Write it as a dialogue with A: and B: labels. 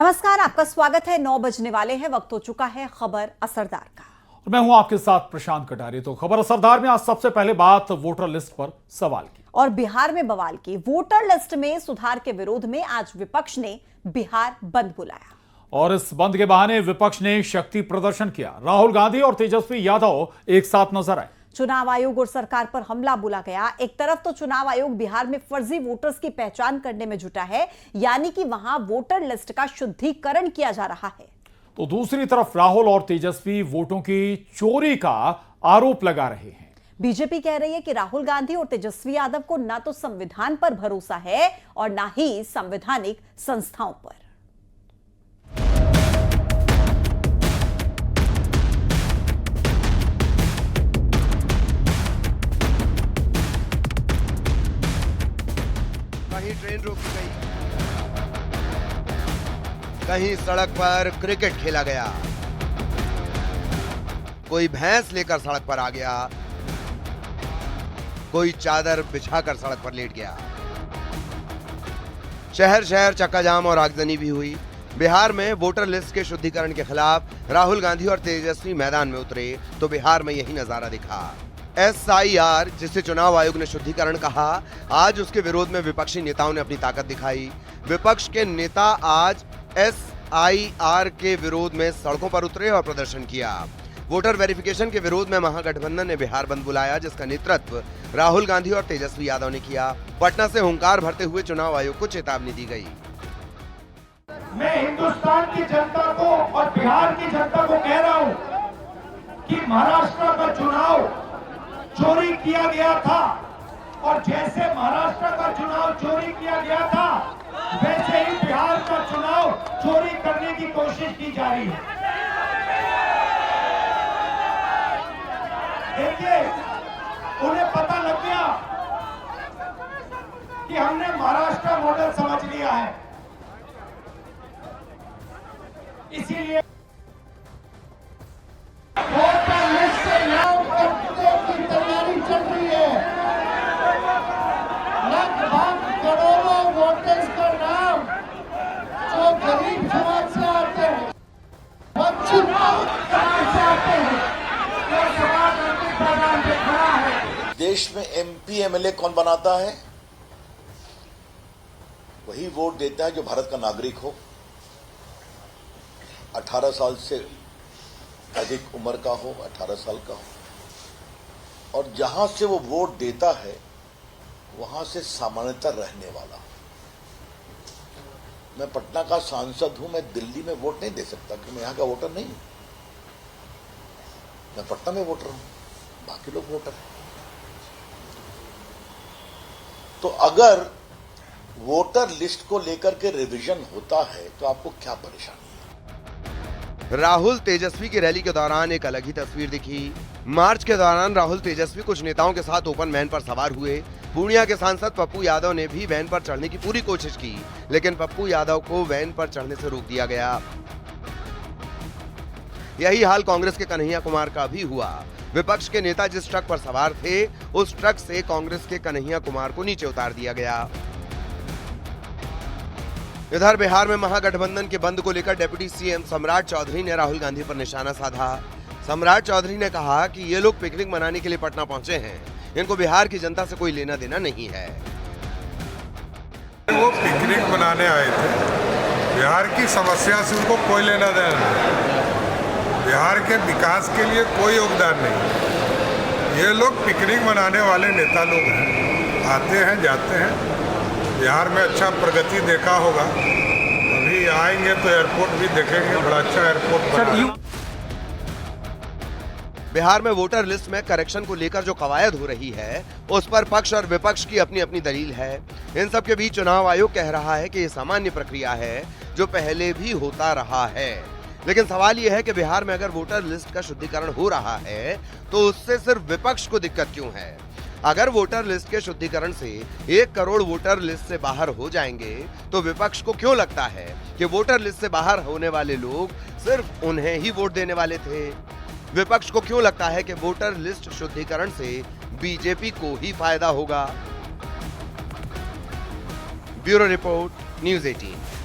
A: नमस्कार, आपका स्वागत है। 9 बजने वाले हैं, वक्त हो चुका है खबर असरदार का।
B: और मैं हूं आपके साथ प्रशांत कटारी। तो खबर असरदार में आज सबसे पहले बात वोटर लिस्ट पर सवाल की
A: और बिहार में बवाल की। वोटर लिस्ट में सुधार के विरोध में आज विपक्ष ने बिहार बंद बुलाया
B: और इस बंद के बहाने विपक्ष ने शक्ति प्रदर्शन किया। राहुल गांधी और तेजस्वी यादव एक साथ नजर आए।
A: चुनाव आयोग और सरकार पर हमला बोला गया। एक तरफ तो चुनाव आयोग बिहार में फर्जी वोटर्स की पहचान करने में जुटा है, यानी कि वहां वोटर लिस्ट का शुद्धिकरण किया जा रहा है,
B: तो दूसरी तरफ राहुल और तेजस्वी वोटों की चोरी का आरोप लगा रहे हैं।
A: बीजेपी कह रही है कि राहुल गांधी और तेजस्वी यादव को ना तो संविधान पर भरोसा है और ना ही संवैधानिक संस्थाओं पर।
C: कहीं ट्रेन रोकी गई, कहीं सड़क पर क्रिकेट खेला गया, कोई भैंस लेकर सड़क पर आ गया, कोई चादर बिछाकर सड़क पर लेट गया। शहर शहर चक्काजाम और आगजनी भी हुई। बिहार में वोटर लिस्ट के शुद्धिकरण के खिलाफ राहुल गांधी और तेजस्वी मैदान में उतरे तो बिहार में यही नजारा दिखा। SIR, जिसे चुनाव आयोग ने शुद्धिकरण कहा, आज उसके विरोध में विपक्षी नेताओं ने अपनी ताकत दिखाई। विपक्ष के नेता आज SIR के विरोध में सड़कों पर उतरे और प्रदर्शन किया। वोटर वेरिफिकेशन के विरोध में महागठबंधन ने बिहार बंद बुलाया, जिसका नेतृत्व राहुल गांधी और तेजस्वी यादव ने किया। पटना से हुंकार भरते हुए चुनाव आयोग को चेतावनी दी गई।
D: मैं हिंदुस्तान की जनता को और बिहार की जनता को कह रहा हूं कि महाराष्ट्र का चुनाव चोरी किया गया था और जैसे महाराष्ट्र का चुनाव चोरी किया गया था, वैसे ही बिहार का चुनाव चोरी करने की कोशिश की जा रही है। देखिए, उन्हें पता लग गया कि हमने महाराष्ट्र मॉडल समझ लिया है, इसीलिए वोटर लिस्ट से नाम कटने की तैयारी चल रही है। लगभग करोड़ों वोटर्स का नाम जो गरीब समाज से आते हैं, वंचित समाज से आते हैं, वो समाज उनके पैगाम पे खड़ा है।
E: देश में MP MLA कौन बनाता है? वही वोट देता है जो भारत का नागरिक हो, 18 साल से अधिक उम्र का हो, 18 साल का हो, और जहां से वो वोट देता है वहां से सामान्यतः रहने वाला। मैं पटना का सांसद हूं, मैं दिल्ली में वोट नहीं दे सकता कि मैं यहां का वोटर नहीं हूं। मैं पटना में वोटर हूं, बाकी लोग वोटर हैं। तो अगर वोटर लिस्ट को लेकर के रिवीजन होता है तो आपको क्या परेशानी?
C: राहुल तेजस्वी की रैली के दौरान एक अलग ही तस्वीर दिखी। मार्च के दौरान राहुल तेजस्वी कुछ नेताओं के साथ ओपन वैन पर सवार हुए। पूर्णिया के सांसद पप्पू यादव ने भी वैन पर चढ़ने की पूरी कोशिश की, लेकिन पप्पू यादव को वैन पर चढ़ने से रोक दिया गया। यही हाल कांग्रेस के कन्हैया कुमार का भी हुआ। विपक्ष के नेता जिस ट्रक पर सवार थे, उस ट्रक से कांग्रेस के कन्हैया कुमार को नीचे उतार दिया गया। इधर बिहार में महागठबंधन के बंद को लेकर डिप्टी CM सम्राट चौधरी ने राहुल गांधी पर निशाना साधा। सम्राट चौधरी ने कहा कि ये लोग पिकनिक मनाने के लिए पटना पहुंचे हैं, इनको बिहार की जनता से कोई लेना देना नहीं है।
F: वो पिकनिक मनाने आए थे, बिहार की समस्या से उनको कोई लेना देना नहीं, बिहार के विकास के लिए कोई योगदान नहीं। ये लोग पिकनिक मनाने वाले नेता लोग हैं, आते हैं जाते हैं। बिहार में अच्छा प्रगति देखा होगा, अभी आएंगे तो एयरपोर्ट भी देखेंगे, बड़ा अच्छा एयरपोर्ट बना है।
C: बिहार में वोटर लिस्ट में करेक्शन को लेकर जो कवायद हो रही है, उस पर पक्ष और विपक्ष की अपनी अपनी दलील है। इन सब के बीच चुनाव आयोग कह रहा है कि ये सामान्य प्रक्रिया है जो पहले भी होता रहा है। लेकिन सवाल यह है कि बिहार में अगर वोटर लिस्ट का शुद्धिकरण हो रहा है तो उससे सिर्फ विपक्ष को दिक्कत क्यों है? अगर वोटर लिस्ट के शुद्धिकरण से 1 करोड़ वोटर लिस्ट से बाहर हो जाएंगे तो विपक्ष को क्यों लगता है कि वोटर लिस्ट से बाहर होने वाले लोग सिर्फ उन्हें ही वोट देने वाले थे? विपक्ष को क्यों लगता है कि वोटर लिस्ट शुद्धिकरण से बीजेपी को ही फायदा होगा? Bureau report, news 18।